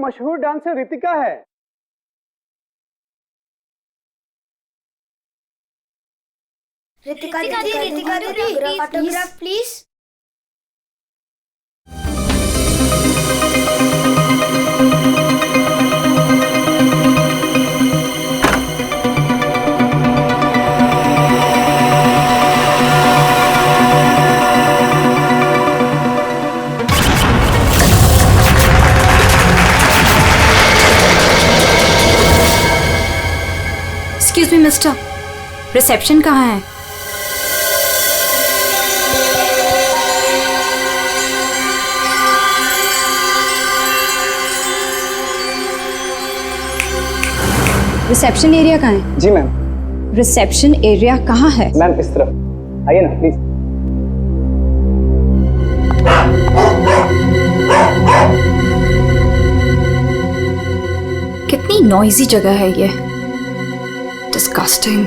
मशहूर डांसर रितिका है। रितिका दीदी, autograph please. Excuse me mister, reception कहाँ है? रिसेप्शन एरिया कहाँ है? जी मैम। रिसेप्शन एरिया कहाँ है? मैम इस तरफ आइए ना प्लीज। कितनी नॉइजी जगह है ये, डिस्गस्टिंग।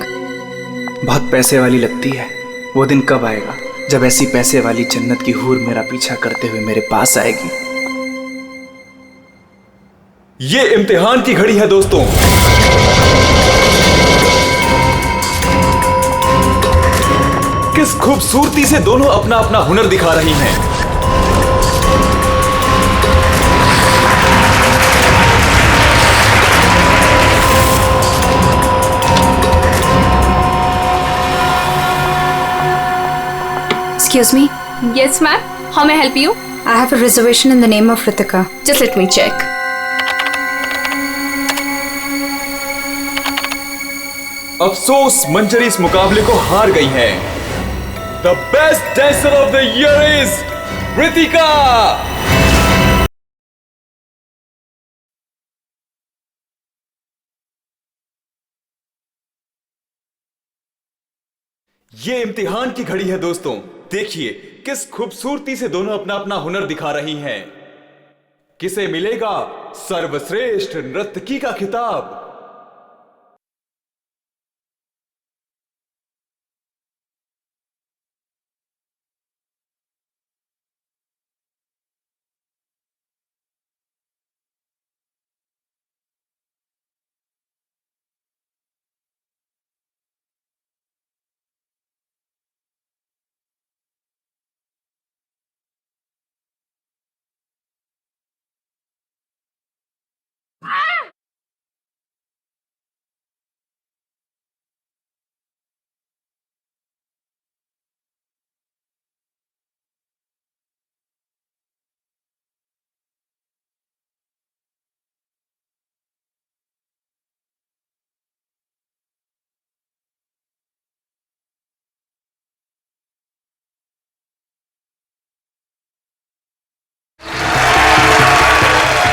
बहुत पैसे वाली लगती है। वो दिन कब आएगा जब ऐसी पैसे वाली जन्नत की हूर मेरा पीछा करते हुए मेरे पास आएगी। ये इम्तिहान की घड़ी है दोस्तों। किस खूबसूरती से दोनों अपना अपना हुनर दिखा रही हैं। Excuse me? Yes, ma'am. How may I help you? I have a reservation in the name of Ritika. Just let me check. अफसोस मंजरी इस मुकाबले को हार गई है। The best dancer of the year is Ritika. ये इम्तिहान की घड़ी है दोस्तों। देखिए किस खूबसूरती से दोनों अपना अपना हुनर दिखा रही हैं। किसे मिलेगा सर्वश्रेष्ठ नर्तकी का खिताब?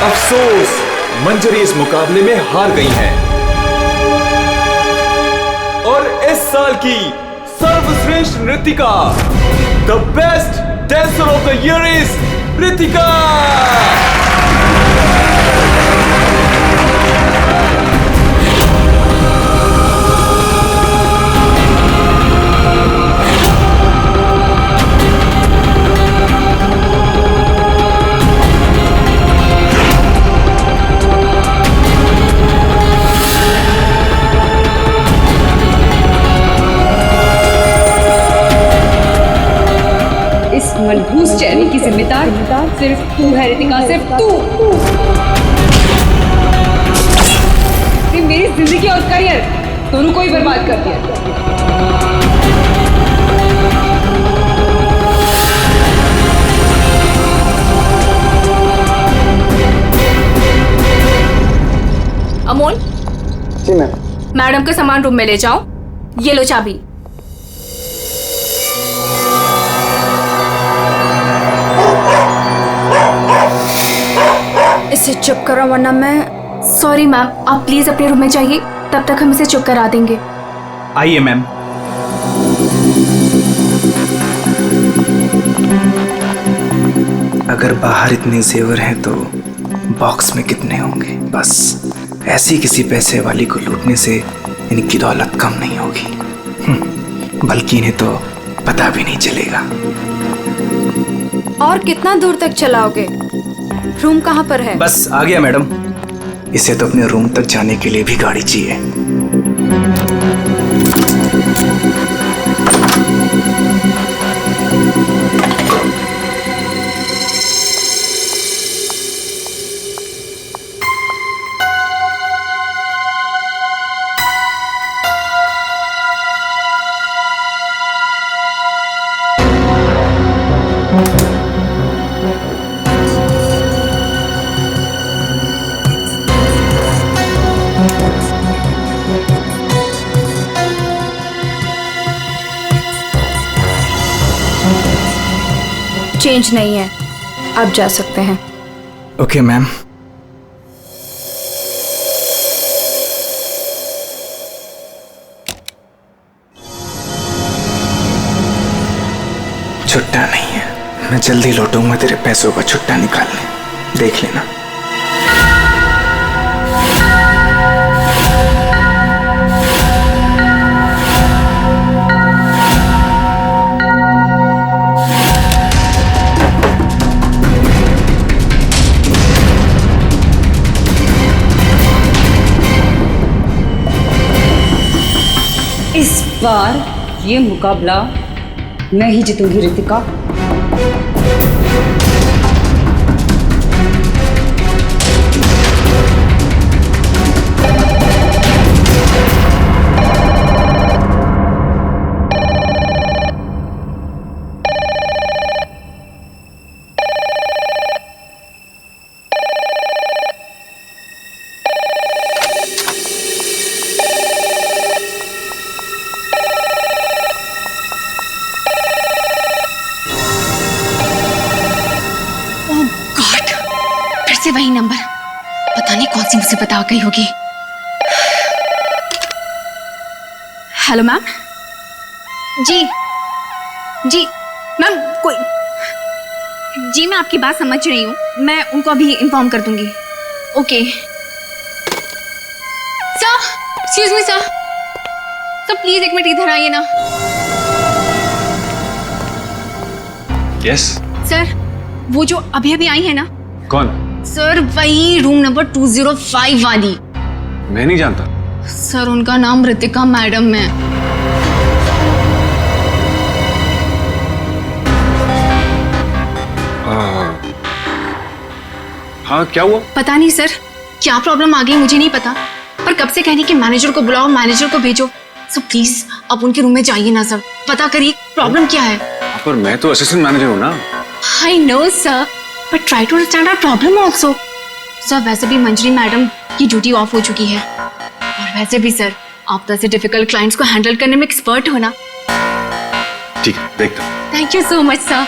अफसोस मंजरी इस मुकाबले में हार गई हैं और इस साल की सर्वश्रेष्ठ नृत्यिका the best dancer of the year is Ritika. मनहूस चेहरे की जिम्मेदार सिर्फ तू है रितिका, सिर्फ तू। मेरी जिंदगी और करियर दोनों को ही बर्बाद कर दिया। अमोल। जी मैम। मैडम का सामान रूम में ले जाओ। ये लो चाबी। इसे चुप करो वरना मैं। सॉरी मैम, आप प्लीज अपने रूम में जाइए, तब तक हम इसे चुप करा देंगे। आइए मैम। अगर बाहर इतने जेवर हैं तो बॉक्स में कितने होंगे। बस ऐसी किसी पैसे वाली को लूटने से इनकी दौलत कम नहीं होगी, बल्कि इन्हें तो पता भी नहीं चलेगा। और कितना दूर तक चलाओगे? रूम कहाँ पर है? बस आ गया मैडम। इसे तो अपने रूम तक जाने के लिए भी गाड़ी चाहिए। चेंज नहीं है, आप जा सकते हैं। Okay ma'am. छुट्टा नहीं है, मैं जल्दी लौटूंगा तेरे पैसों का छुट्टा निकालने, देख लेना। इस बार ये मुकाबला मैं ही जीतूंगी रितिका। से वही नंबर, पता नहीं कौन सी मुसीबत आ गई होगी। Hello ma'am. जी जी मैम, कोई जी मैं आपकी बात समझ रही हूँ, मैं उनको अभी इन्फॉर्म कर दूंगी। Okay sir, excuse me sir, please एक मिनट इधर आइए ना। यस सर, वो जो अभी अभी आई है ना। कौन? सर वही रूम नंबर 205 वाली। मैं नहीं जानता सर, उनका नाम रितिका मैडम है। हाँ क्या हुआ? पता नहीं सर, क्या प्रॉब्लम आ गई मुझे नहीं पता, पर कब से कहने कि मैनेजर को बुलाओ, मैनेजर को भेजो। सो प्लीज अब उनके रूम में जाइए ना सर, पता करिए प्रॉब्लम क्या है। पर मैं तो असिस्टेंट मैनेजर हूँ ना। I know sir, but try to understand our problem also. Sir वैसे भी मंजरी मैडम की ड्यूटी ऑफ हो चुकी है, और वैसे भी सर आप तो ऐसे डिफिकल्ट क्लाइंट्स को हैंडल करने में एक्सपर्ट हो ना। ठीक है, देखता हूँ। Thank you so much sir.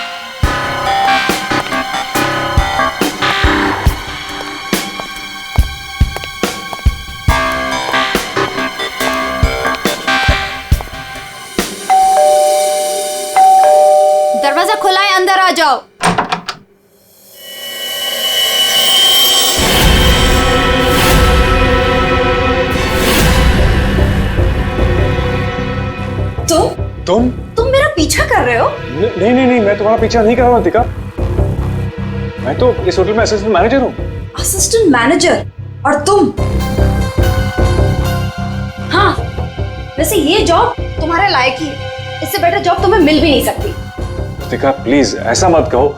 दरवाजा खुला है, अंदर आ जाओ। तुम मेरा पीछा कर रहे हो? नहीं, मैं तुम्हारा पीछा नहीं कर रहा हूँ रितिका। मैं तो इस होटल में असिस्टेंट मैनेजर हूँ। Assistant manager? और तुम? हाँ, वैसे ये जॉब तुम्हारे लायक ही है, इससे बेटर जॉब तुम्हें मिल भी नहीं सकती। रितिका प्लीज ऐसा मत कहो,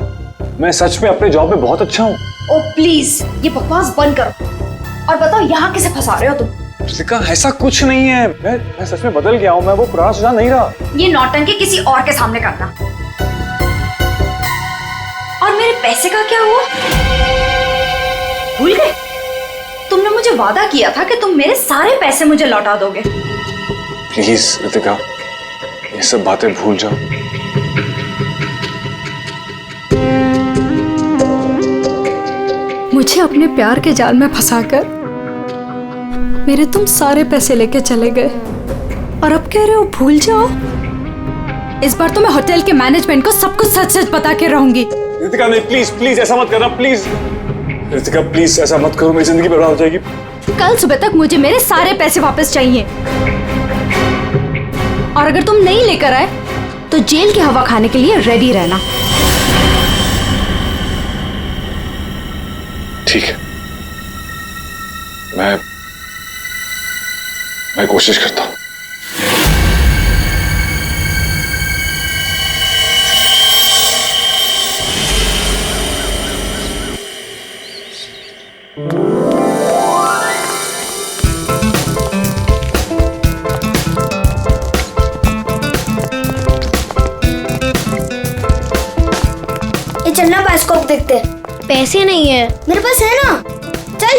मैं सच में अपने जॉब में बहुत अच्छा हूँ। ओ प्लीज ये बकवास बंद करो और बताओ यहाँ किसे फंसा रहे हो तुम? रितिका ऐसा कुछ नहीं है, मैं सच में बदल गया हूँ, मैं वो पुराना सुजान नहीं रहा। ये नौटंकी किसी और के सामने करना। और मेरे पैसे का क्या हुआ? भूल गए? तुमने मुझे वादा किया था कि तुम मेरे सारे पैसे मुझे लौटा दोगे। प्लीज रितिका ये सब बातें भूल जाओ। मुझे अपने प्यार के जाल में फंसाकर मेरे तुम सारे पैसे लेके चले गए और अब कह रहे हो भूल जाओ। इस बार तो मैं होटल के मैनेजमेंट को सब कुछ सच सच बता के रहूंगी। रितिका नहीं, प्लीज ऐसा मत करना, प्लीज रितिका प्लीज ऐसा मत करो, मेरी जिंदगी बर्बाद हो जाएगी। कल सुबह तक मुझे मेरे सारे पैसे वापस चाहिए, और अगर तुम नहीं लेकर आए तो जेल की हवा खाने के लिए रेडी रहना। ठीक है, मैं कोशिश करता हूं। ये चलना बायोस्कोप देखते। पैसे नहीं है मेरे पास, है ना? चल।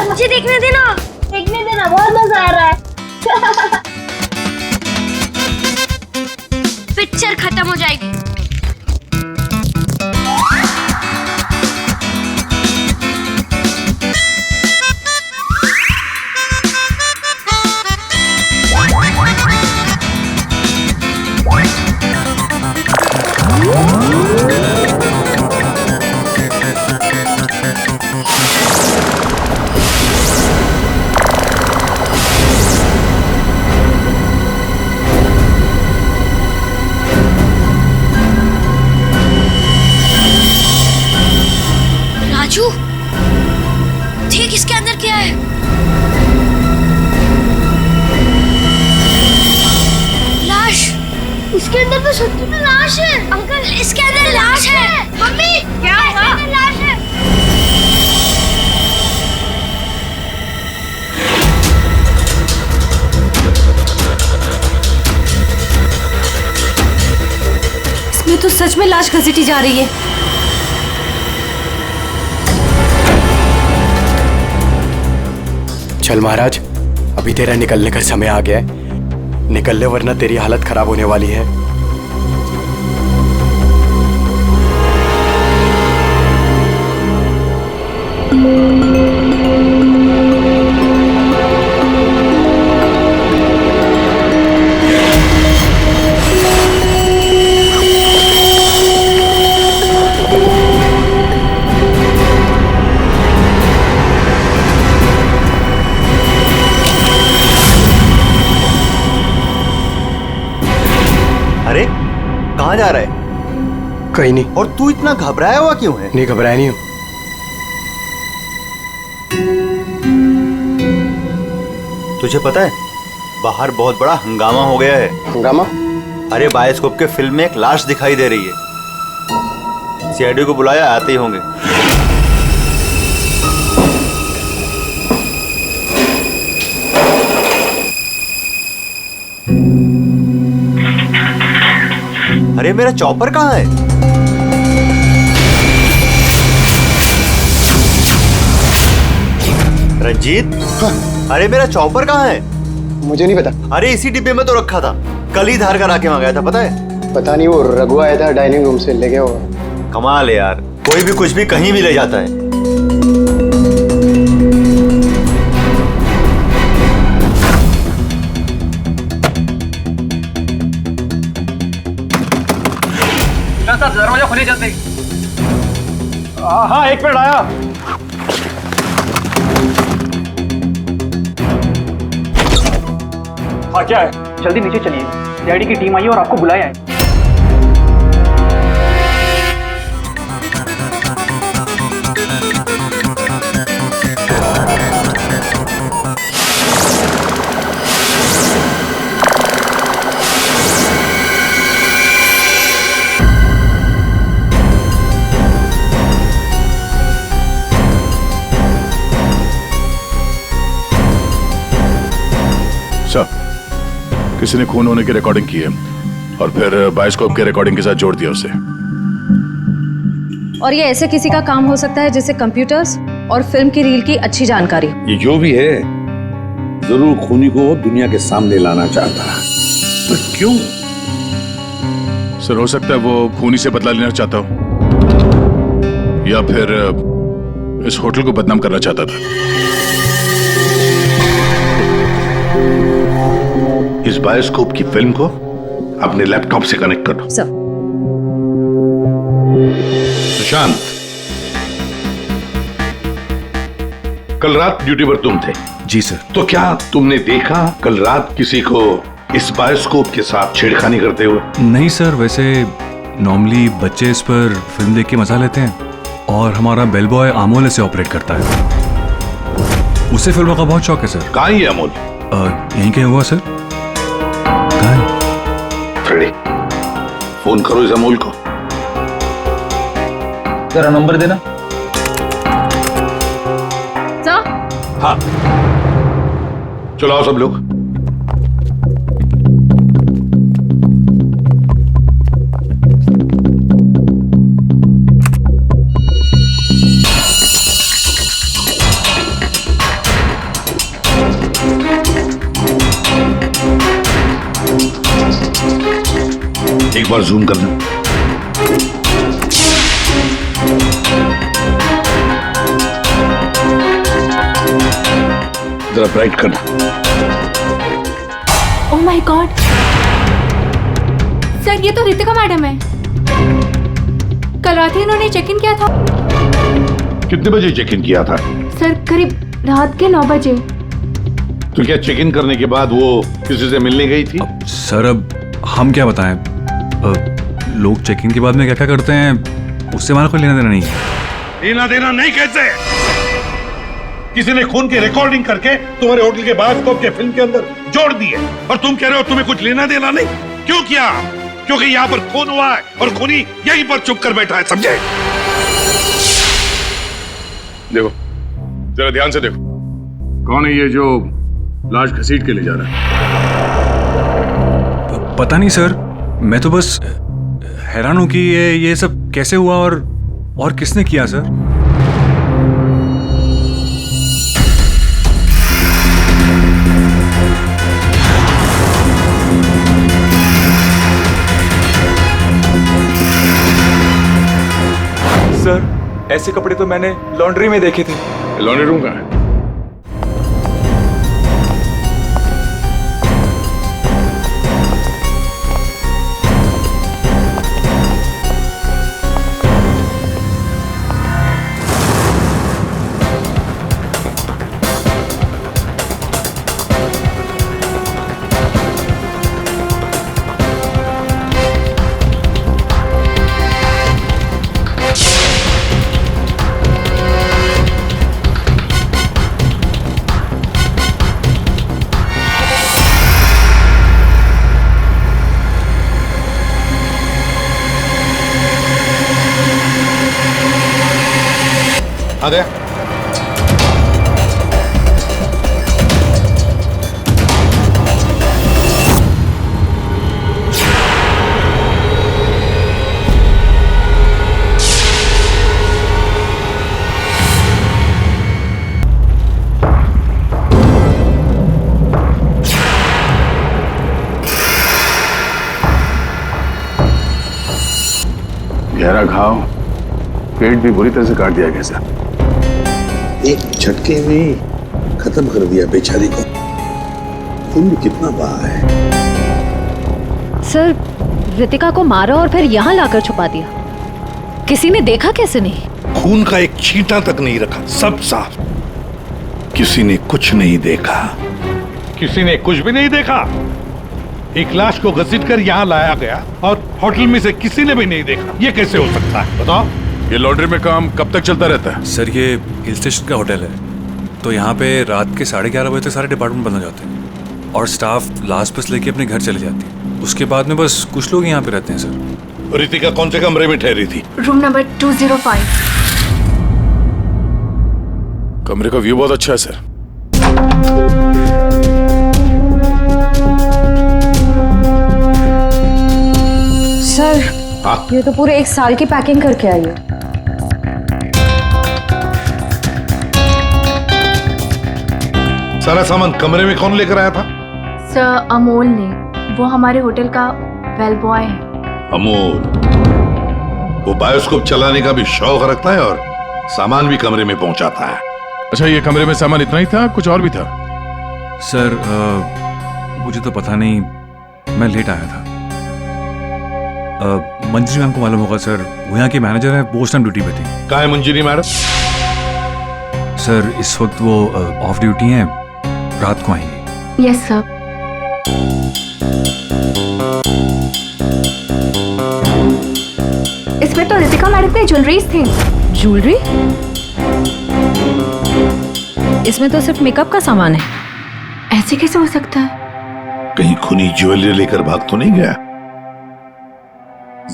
मुझे देखने देना, बहुत मजा आ रहा है। पिक्चर खत्म हो जाएगी। राजू, देख इसके अंदर क्या है। लाश। इसके अंदर तो सच्ची में लाश है। अंकल, इसके अंदर लाश है। मम्मी, क्या हुआ? लाश है। इसमें तो सच में लाश घसीटी जा रही है। चल महाराज, अभी तेरा निकलने का समय आ गया है। निकल ले वरना तेरी हालत खराब होने वाली है। अरे कहाँ जा रहा है? कहीं नहीं। और तू इतना घबराया हुआ क्यों है? नहीं, घबराया नहीं हूँ। तुझे पता है बाहर बहुत बड़ा हंगामा हो गया है। हंगामा? अरे बायोस्कोप के फिल्म में एक लाश दिखाई दे रही है। सीआईडी को बुलाया, आते ही होंगे। अरे मेरा चॉपर कहाँ है? रंजीत, अरे मेरा चॉपर कहाँ है? मुझे नहीं पता। अरे इसी डिब्बे में तो रखा था, कल ही धार करा के मंगाया था, पता है? पता नहीं, वो रघु आया था डाइनिंग रूम से, ले गया होगा। कमाल है यार, कोई भी कुछ भी कहीं भी ले जाता है। दरवाजा खुले जल्दी। हाँ, एक मिनट आया। हाँ, क्या है? जल्दी नीचे चलिए, सीआईडी की टीम आई है और आपको बुलाया है। सर, किसी ने खून होने की रिकॉर्डिंग की है और फिर बायोस्कोप के रिकॉर्डिंग के साथ जोड़ दिया उसे। और ये ऐसे किसी का काम हो सकता है जिसे कंप्यूटर्स और फिल्म की रील की अच्छी जानकारी। ये जो भी है जरूर खूनी को दुनिया के सामने लाना चाहता है। पर क्यों? सर, हो सकता है वो खूनी से बदला लेना चाहता हो या फिर इस होटल को बदनाम करना चाहता था। इस बायोस्कोप की फिल्म को अपने लैपटॉप से कनेक्ट करो। सर। सुशांत, कल रात ड्यूटी पर तुम थे? जी सर। तो क्या तुमने देखा कल रात किसी को इस बायोस्कोप के साथ छेड़खानी करते हुए? नहीं सर, वैसे नॉर्मली बच्चे इस पर फिल्म देख के मजा लेते हैं और हमारा बेल बॉय अमोल इसे ऑपरेट करता है। उसे फिल्मों का बहुत शौक है सर। कहाँ है अमोल? यहीं कहीं हुआ सर। कहाँ है? फ्रेडी, फोन करो इस अमोल को। जरा नंबर देना। हाँ, चलो आओ सब लोग। एक बार जूम करना। जरा ब्राइट करना। ओह माय गॉड सर, ये तो रितिका मैडम है। कल रात ही इन्होंने चेक इन किया था। कितने बजे चेक इन किया था? सर करीब रात के 9 बजे। तो क्या चेक इन करने के बाद वो किसी से मिलने गई थी? सर अब हम क्या बताएं, लोग चेकिंग के बाद में क्या क्या करते हैं उससे हमारा कोई लेना देना नहीं है। लेना देना नहीं कैसे? किसी ने खून की रिकॉर्डिंग करके तुम्हारे होटल के बायोस्कोप के फिल्म के अंदर जोड़ दिए और तुम कह रहे हो तुम्हें कुछ लेना देना नहीं? क्यों किया? क्योंकि यहाँ पर खून हुआ है और खूनी यहीं पर चुप कर बैठा है, समझे? देखो, जरा ध्यान से देखो, कौन है ये जो लाश घसीट के ले जा रहा है? पता नहीं सर, मैं तो बस हैरान हूं कि ये सब कैसे हुआ और किसने किया सर। सर ऐसे कपड़े तो मैंने लॉन्ड्री में देखे थे। लॉन्ड्री रूम कहाँ है? आ गया। गहरा घाव, पेट भी बुरी तरह से काट दिया गया सर। एक झटके में खत्म कर दिया बेचारी को। खून भी कितना बहा है। सर, रितिका को मारा और फिर यहाँ लाकर छुपा दिया। किसी ने देखा कैसे नहीं? खून का एक छींटा तक नहीं रखा, सब साफ। किसी ने कुछ नहीं देखा। किसी ने कुछ भी नहीं देखा। एक लाश को घसीट कर यहाँ लाया गया और होटल में से किसी ने भी नहीं देखा। ये कैसे हो सकता है बताओ? ये लॉन्ड्री में काम कब तक चलता रहता है? सर ये हिल स्टेशन का होटल है, तो यहाँ पे रात के 11:30 बजे तक सारे डिपार्टमेंट बंद हो जाते हैं और स्टाफ लास्ट बस लेके अपने घर चले जाती है। उसके बाद में बस कुछ लोग यहाँ पे रहते हैं सर। रितिका कौन से कमरे में ठहरी थी? Room number 205। कमरे का व्यू बहुत अच्छा है सर। सर, ये तो पूरे 1 साल की पैकिंग करके आई है। सारा सामान कमरे में कौन लेकर आया था? सर अमोल ने, वो हमारे होटल का बेल बॉय है। अमोल, वो बायोस्कोप चलाने का भी शौक रखता है और सामान भी कमरे में पहुंचाता है। अच्छा, ये कमरे में सामान इतना ही था, कुछ और भी था? सर मुझे तो पता नहीं, मैं लेट आया था। मंजरी मैम को मालूम होगा सर, वो यहाँ की मैनेजर है, वो उस टाइम ड्यूटी पे थी। कहाँ है मंजरी मैडम? सर इस वक्त वो ऑफ ड्यूटी हैं, रात को आएंगे। Yes sir. इसमें तो रितिका मैडम की ज्वेलरीज थी। ज्वेलरी? इसमें तो सिर्फ मेकअप का सामान है। ऐसे कैसे हो सकता है? कहीं खूनी ज्वेलरी लेकर भाग तो नहीं गया?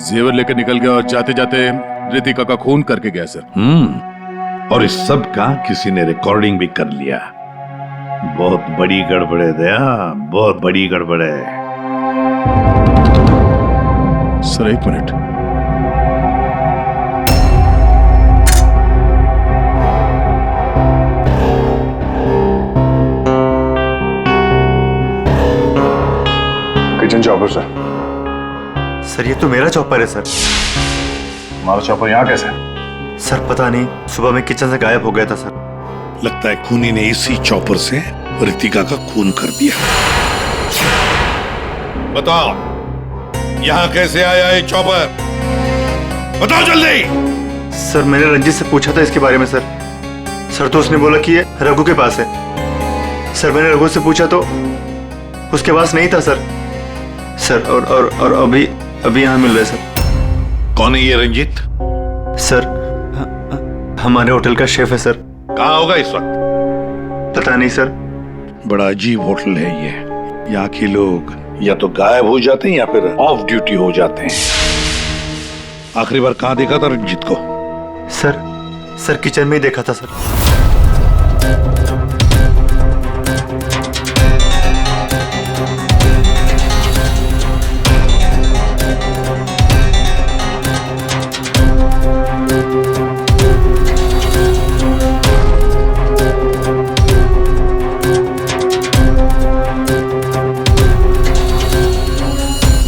जेवर लेकर निकल गया और जाते जाते रितिका का खून करके गया सर। और इस सब का किसी ने रिकॉर्डिंग भी कर लिया। बहुत बड़ी गड़बड़ है दया, बहुत बड़ी गड़बड़ है। सर एक मिनट। किचन चॉपर सर ये तो मेरा चॉपर है सर। हमारा चॉपर यहाँ कैसे? सर पता नहीं, सुबह में किचन से गायब हो गया था सर। लगता है खूनी ने इसी चॉपर से रितिका का खून कर दिया। बताओ यहाँ कैसे आया ये चॉपर? बताओ जल्दी। सर मैंने रंजीत से पूछा था इसके बारे में सर। सर तो उसने बोला कि ये रघु के पास है। सर मैंने रघु से पूछा तो उसके पास नहीं था सर। सर और अभी यहाँ मिल रहे सर। कौन है ये रंजीत? सर हमारे होटल का शेफ है सर। कहाँ होगा इस वक्त? पता नहीं सर। बड़ा अजीब होटल है ये। यहाँ के लोग या तो गायब हो जाते हैं या फिर ऑफ ड्यूटी हो जाते हैं। आखिरी बार कहाँ देखा था रंजीत को? सर किचन में ही देखा था सर।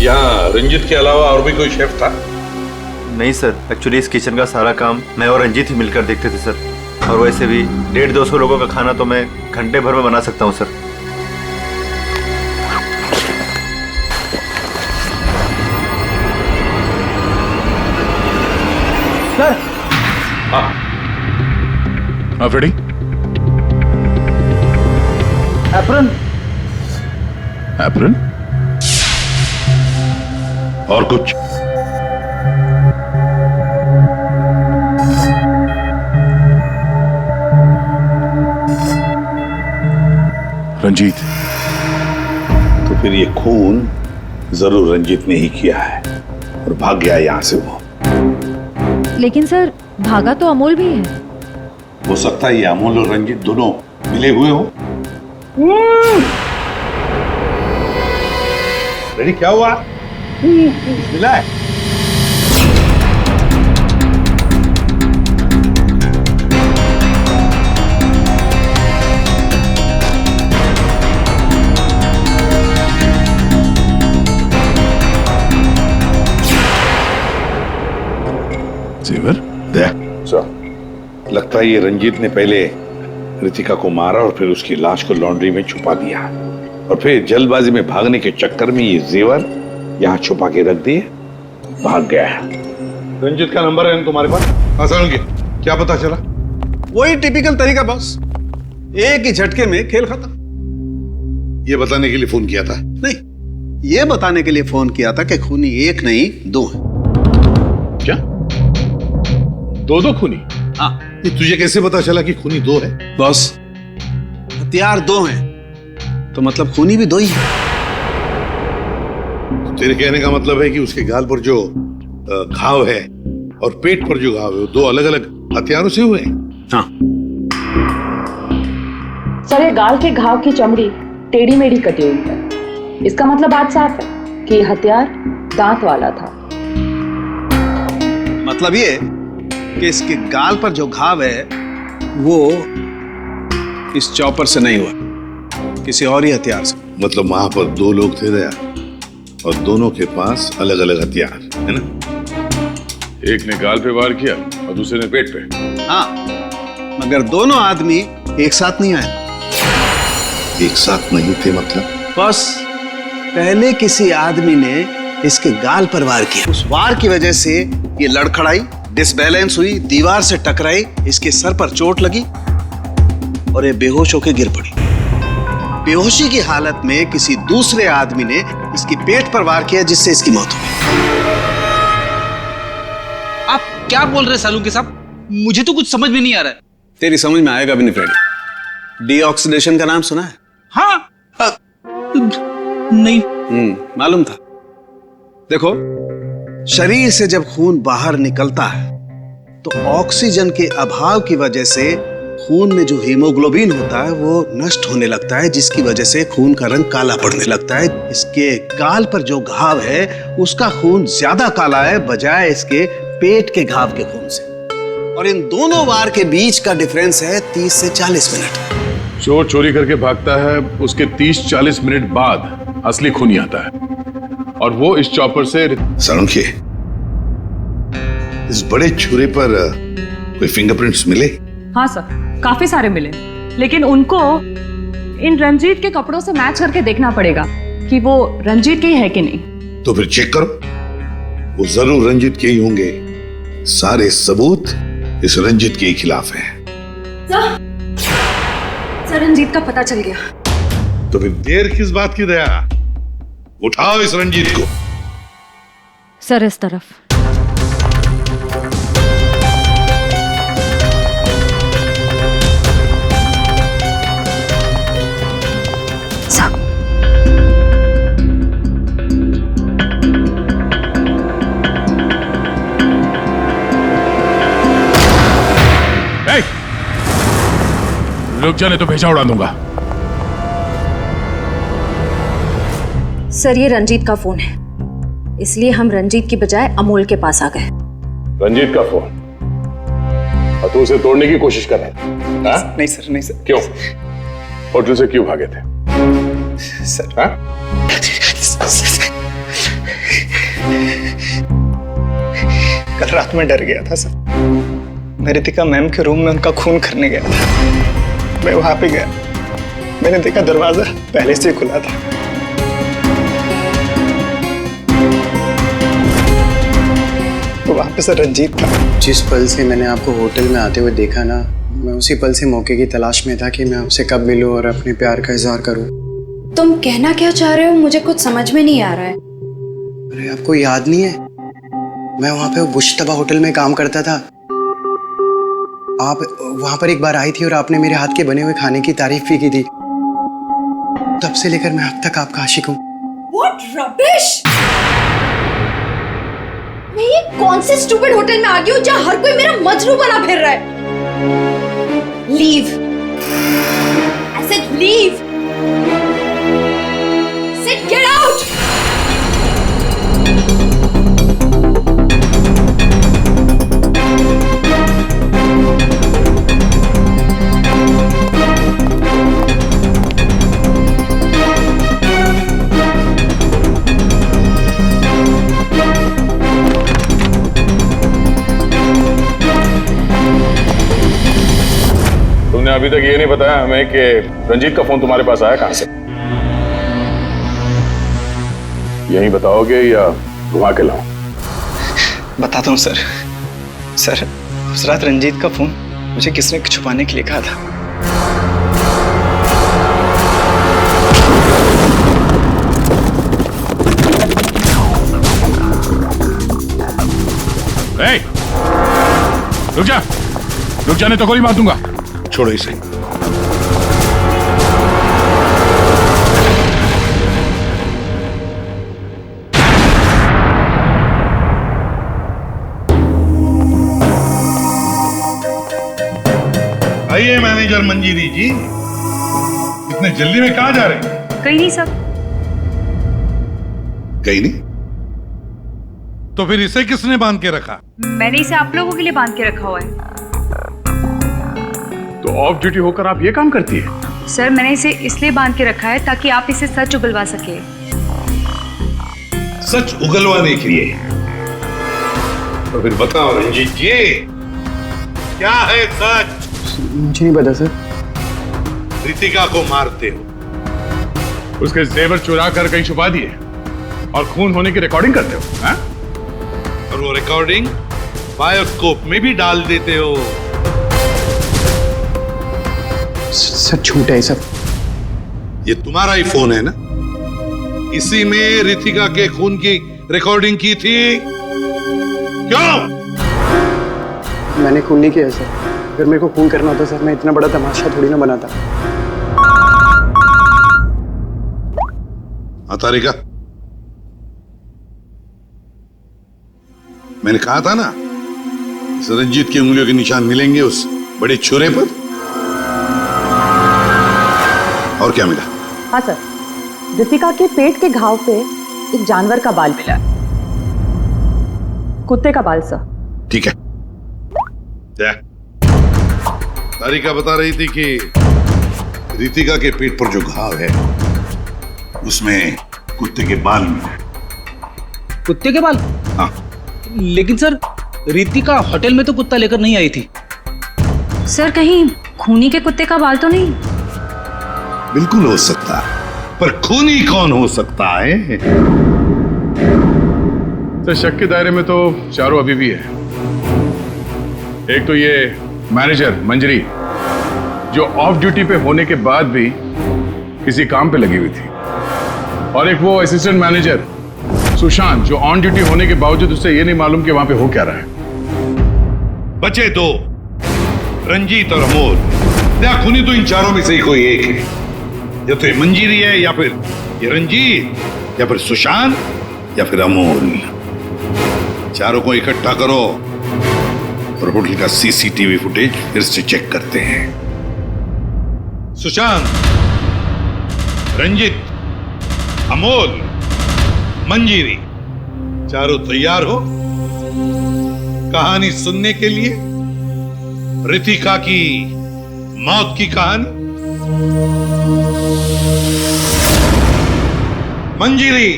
यहाँ रंजीत के अलावा और भी कोई शेफ था? नहीं सर, एक्चुअली इस किचन का सारा काम मैं और रंजीत ही मिलकर देखते थे सर। और वैसे भी 150-200 लोगों का खाना तो मैं घंटे भर में बना सकता हूँ सर। सर हाँ फ्रेडी। एप्रन। एप्रन और कुछ? रंजीत। तो फिर ये खून जरूर रंजीत ने ही किया है और भाग गया यहां से वो। लेकिन सर भागा तो अमोल भी है। हो सकता है ये अमोल और रंजीत दोनों मिले हुए हो। रेडी क्या हुआ? मिला है? जेवर? लगता है ये रंजीत ने पहले रितिका को मारा और फिर उसकी लाश को लॉन्ड्री में छुपा दिया और फिर जल्दबाजी में भागने के चक्कर में ये जेवर यहाँ छुपा के रख दिए, भाग गया है। रंजीत का नंबर है तुम्हारे पास? आसान के क्या पता चला? वही टिपिकल तरीका बॉस, एक ही झटके में खेल खत्म। ये बताने के लिए फोन किया था? नहीं, ये बताने के लिए फोन किया था कि खूनी एक नहीं दो है। क्या? दो खूनी? हाँ। ये तुझे कैसे पता चला कि खूनी दो है? बॉस हथियार दो हैं तो मतलब खूनी भी दो ही है। तेरे कहने का मतलब है कि उसके गाल पर जो घाव है और पेट पर जो घाव है वो दो अलग अलग हथियारों से हुए? हाँ। सर ये गाल के घाव की चमड़ी टेढ़ी मेढ़ी कटी हुई है। इसका मतलब बात साफ है कि हथियार दांत वाला था। मतलब ये कि इसके गाल पर जो घाव है वो इस चॉपर से नहीं हुआ, किसी और ही हथियार से। मतलब वहां पर दो लोग थे दया और दोनों के पास अलग अलग हथियार है ना? एक ने गाल पे वार किया और दूसरे ने पेट पे। हाँ, मगर दोनों आदमी एक साथ नहीं आए। एक साथ नहीं थे मतलब? बस पहले किसी आदमी ने इसके गाल पर वार किया, उस वार की वजह से ये लड़खड़ाई, डिसबैलेंस हुई, दीवार से टकराई, इसके सर पर चोट लगी और ये बेहोश होकर गिर पड़ी। बेहोशी की हालत में किसी दूसरे आदमी ने इसकी पेट पर वार किया, जिससे इसकी मौत हो गई। आप क्या बोल रहे हैं सालुंके साहब? मुझे तो कुछ समझ में नहीं आ रहा है। तेरी समझ में आएगा भी नहीं फ्रेंड। डीऑक्सीडेशन का नाम सुना है? हाँ। नहीं। मालूम था। देखो, शरीर से जब खून बाहर निकलता है तो ऑक्सीजन के अभाव की वजह से खून में जो हीमोग्लोबिन होता है वो नष्ट होने लगता है, जिसकी वजह से खून का रंग काला पड़ने लगता है। इसके गाल पर जो घाव है उसका खून ज्यादा काला है बजाय इसके पेट के घाव के खून से, और इन दोनों वार के बीच का डिफरेंस है 30 से 40 मिनट। चोर चोरी करके भागता है, उसके 30-40 मिनट बाद असली खूनी आता है, और वो इस चॉपर से। सालुंके, इस बड़े छुरे पर कोई फिंगरप्रिंट्स मिले? हाँ सर, काफी सारे मिले, लेकिन उनको इन रंजीत के कपड़ों से मैच करके देखना पड़ेगा कि वो रंजीत के ही है कि नहीं। तो फिर चेक करो, वो जरूर रंजीत के ही होंगे। सारे सबूत इस रंजीत के खिलाफ हैं। सर, रंजीत का पता चल गया। तो फिर देर किस बात की दया? उठाओ इस रंजीत को। सर, इस तरफ। रुक जाने तो भेजा उड़ा दूंगा। सर, ये रंजीत का फोन है, इसलिए हम रंजीत की बजाय अमोल के पास आ गए। रंजीत का फोन? और तू उसे तोड़ने की कोशिश कर रहा है? नहीं सर, नहीं सर। क्यों? होटल से क्यों भागे थे? सर, कल रात में डर गया था सर। मैं रितिका मैम के रूम में उनका खून करने गया था। मैं वहां पे गया, मैंने देखा दरवाजा पहले से खुला था। तो वहां पे सर रंजीत था। जिस पल से मैंने आपको होटल में आते हुए देखा ना, मैं उसी पल से मौके की तलाश में था कि मैं आपसे कब मिलूं और अपने प्यार का इजहार करूं। तुम कहना क्या चाह रहे हो? मुझे कुछ समझ में नहीं आ रहा है। अरे, आपको याद नहीं है? मैं वहां पे बुशतबा होटल में काम करता था। आप वहां पर एक बार आई थी और आपने मेरे हाथ के बने हुए खाने की तारीफ भी की थी। तब से लेकर मैं अब तक आपका आशिक हूँ। What rubbish! मैं ये कौन से स्टूपिड होटल में आ गई हूँ जहाँ हर कोई मेरा मजनू बना फिर रहा है? Leave! I said leave! Said get out! तुमने अभी तक ये नहीं बताया हमें कि रंजीत का फोन तुम्हारे पास आया कहां से? यही बताओगे या घुमा के लाऊं? बताता हूँ सर। सर, उस रात रंजीत का फोन मुझे किसने छुपाने के लिए कहा था। रुक जा, रुक जाने तो गोली मार दूंगा। छोड़ो इसे। आइए मैनेजर मंजीरी जी, इतने जल्दी में कहां जा रहे हैं? कहीं नहीं सर। कहीं नहीं? तो फिर इसे किसने बांध के रखा? मैंने इसे आप लोगों के लिए बांध के रखा हुआ है। तो ऑफ ड्यूटी होकर आप ये काम करती है? सर, मैंने इसे इसलिए बांध के रखा है ताकि आप इसे सच उगलवा सके। सच उगलवाने के लिए? तो फिर बताओ रंजीत जी, क्या है सच? मुझे नहीं पता सर। रितिका को मारते हो, उसके जेवर चुरा कर कहीं छुपा दिए और खून होने की रिकॉर्डिंग करते हो, हाँ? और वो रिकॉर्डिंग बायोस्कोप में भी डाल देते हो। सर झूठ है सब। ये तुम्हारा ही फोन है ना? इसी में रितिका के खून की रिकॉर्डिंग की थी। क्यों? मैंने खून नहीं किया सर। अगर मेरे को खून करना होता सर, मैं इतना बड़ा तमाशा थोड़ी ना बनाता। हाँ तारिका, मैंने कहा था ना, इस रंजीत की उंगलियों के निशान मिलेंगे उस बड़े छुरे पर। और क्या मिला? हाँ सर, रितिका के पेट के घाव पे एक जानवर का बाल मिला, कुत्ते का बाल सर। ठीक है। तारिका बता रही थी कि रितिका के पेट पर जो घाव है उसमें कुत्ते के बाल मिले। कुत्ते के बाल? हाँ। लेकिन सर, रितिका होटल में तो कुत्ता लेकर नहीं आई थी। सर कहीं खूनी के कुत्ते का बाल तो नहीं? बिल्कुल हो सकता है, पर खूनी कौन हो सकता है? तो शक के दायरे में तो चारों अभी भी है। एक तो ये मैनेजर मंजरी, जो ऑफ ड्यूटी पे होने के बाद भी किसी काम पे लगी हुई थी, और एक वो असिस्टेंट मैनेजर सुशांत, जो ऑन ड्यूटी होने के बावजूद उससे ये नहीं मालूम कि वहां पे हो क्या रहा है। बचे दो, रंजीत और अमोल। क्या खूनी तो इन चारों में से ही कोई एक है। या तो ये मंजीरी है, या फिर ये रंजीत, या फिर सुशांत, या फिर अमोल। चारों को इकट्ठा करो और होटल का सीसीटीवी फुटेज फिर से चेक करते हैं। सुशांत, रंजीत, अमोल, मंजीरी, चारों तैयार हो कहानी सुनने के लिए? रितिका की मौत की कहानी। मंजीरी,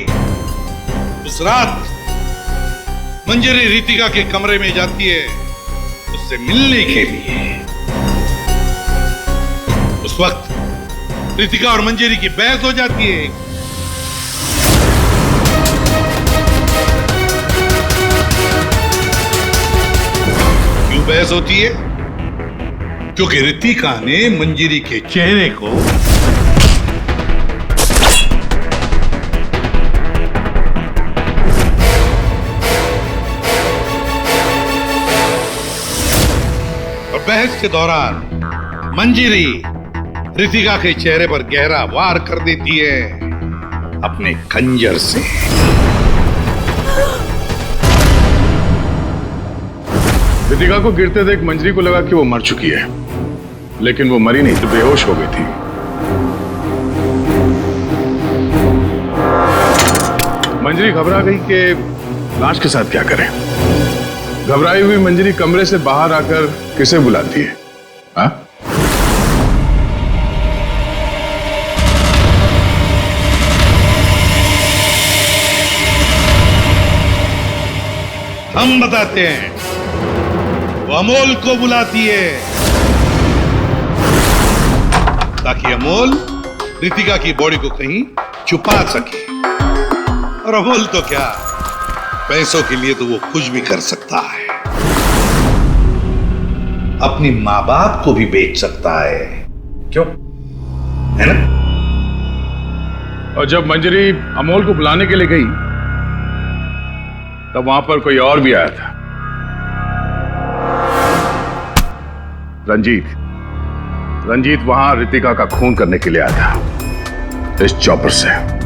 उस रात मंजीरी रितिका के कमरे में जाती है उससे मिलने के लिए। उस वक्त रितिका और मंजीरी की बहस हो जाती है। क्यों बहस होती है? क्योंकि रितिका ने मंजीरी के चेहरे को बहस के दौरान मंजीरी रितिका के चेहरे पर गहरा वार कर देती है अपने खंजर से। रितिका को गिरते देख मंजरी को लगा कि वो मर चुकी है, लेकिन वो मरी नहीं, तो बेहोश हो गई थी। मंजरी घबरा गई कि लाश के साथ क्या करें। घबराई हुई मंजरी कमरे से बाहर आकर किसे बुलाती है? हाँ? हम बताते हैं। वो अमोल को बुलाती है ताकि अमोल रितिका की बॉडी को कहीं छुपा सके। और अमोल तो क्या, पैसों के लिए तो वो कुछ भी कर सकता है। अपनी माँ बाप को भी बेच सकता है। क्यों? है ना? और जब मंजरी अमोल को बुलाने के लिए गई, तब वहां पर कोई और भी आया था। रंजीत वहां रितिका का खून करने के लिए आया था, इस चॉपर से।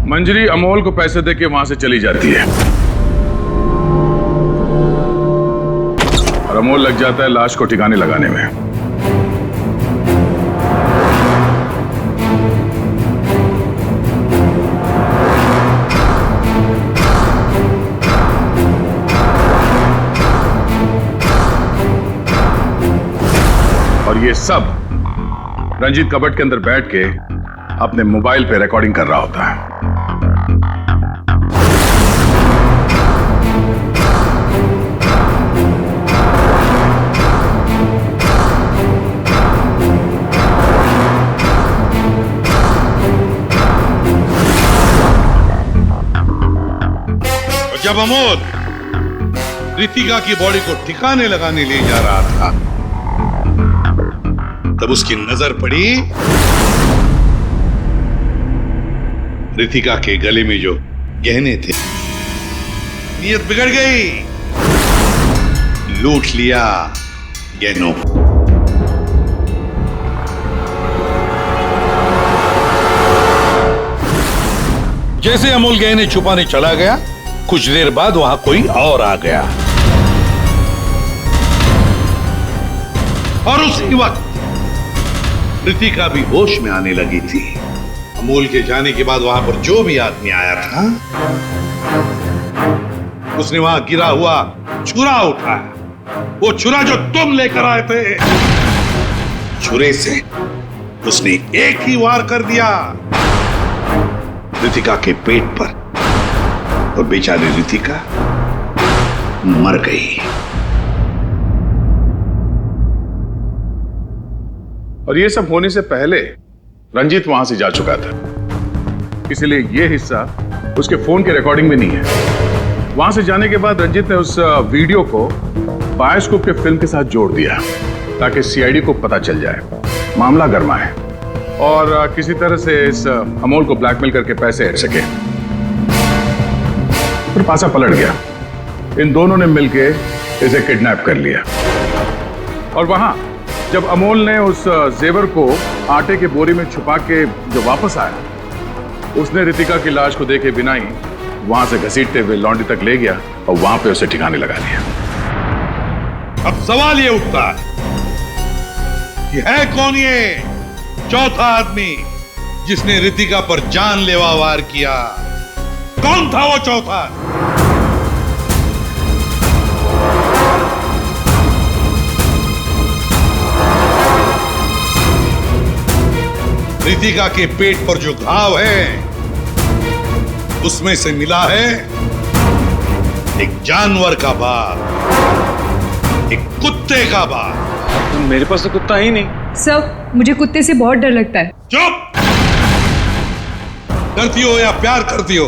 मंजरी अमोल को पैसे देके वहां से चली जाती है और अमोल लग जाता है लाश को ठिकाने लगाने में। और ये सब रंजीत कबट के अंदर बैठ के अपने मोबाइल पे रिकॉर्डिंग कर रहा होता है। और जब अमोल रितिका की बॉडी को ठिकाने लगाने ले जा रहा था, तब उसकी नजर पड़ी रितिका के गले में जो गहने थे। नीयत बिगड़ गई, लूट लिया गहनों। जैसे अमोल गहने छुपाने चला गया, कुछ देर बाद वहां कोई और आ गया और उसी वक्त रितिका भी होश में आने लगी थी। अमोल के जाने के बाद वहां पर जो भी आदमी आया था, उसने वहां गिरा हुआ छुरा उठाया। वो छुरा जो तुम लेकर आए थे, छुरे से उसने एक ही वार कर दिया रितिका के पेट पर, और बेचारी रितिका मर गई। और ये सब होने से पहले रंजीत वहां से जा चुका था, इसलिए ये हिस्सा उसके फोन के रिकॉर्डिंग में नहीं है। वहां से जाने के बाद रंजीत ने उस वीडियो को बायोस्कोप के फिल्म के साथ जोड़ दिया ताकि सीआईडी को पता चल जाए, मामला गर्मा है और किसी तरह से इस अमोल को ब्लैकमेल करके पैसे हट सके। फिर पासा पलट गया, इन दोनों ने मिलके इसे किडनैप कर लिया। और वहां जब अमोल ने उस जेवर को आटे के बोरी में छुपा के जो वापस आया, उसने रितिका की लाश को देखे बिना ही वहां से घसीटते हुए लॉन्ड्री तक ले गया और वहां पे उसे ठिकाने लगा दिया। अब सवाल ये उठता है कि है कौन ये चौथा आदमी जिसने रितिका पर जानलेवा वार किया? कौन था वो चौथा? रितिका के पेट पर जो घाव है, उसमें से मिला है एक जानवर का बाल, एक कुत्ते का बाल। मेरे पास तो कुत्ता ही नहीं। सर, मुझे कुत्ते से बहुत डर लगता है। चुप! डरती हो या प्यार करती हो,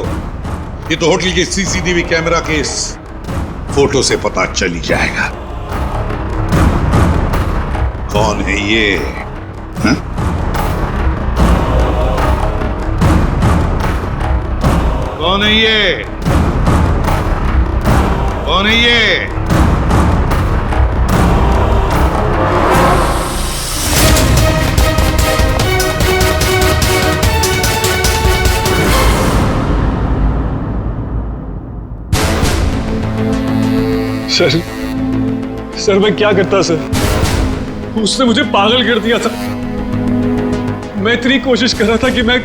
ये तो होटल के सीसीटीवी कैमरा के इस फोटो से पता चल ही जाएगा। कौन है ये? हा? कौन है ये? कौन है ये? सर मैं क्या करता सर? उसने मुझे पागल कर दिया था। मैं इतनी कोशिश कर रहा था कि मैं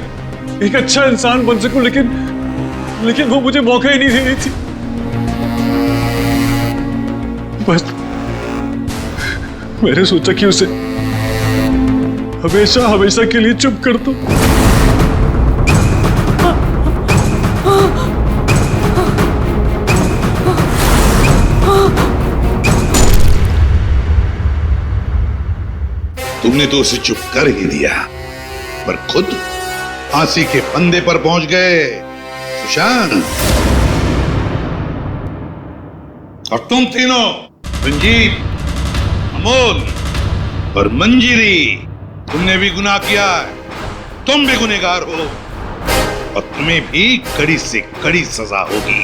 एक अच्छा इंसान बन सकूं, लेकिन वो मुझे मौका ही नहीं दे रही थी। बस मैंने सोचा कि उसे हमेशा हमेशा के लिए चुप कर दो। तुमने तो उसे चुप कर ही दिया, पर खुद फांसी के फंदे पर पहुंच गए सुशांत। और तुम तीनों, रंजीत, अमोल और मंजिरी, तुमने भी गुनाह किया है। तुम भी गुनहगार हो और तुम्हें भी कड़ी से कड़ी सजा होगी।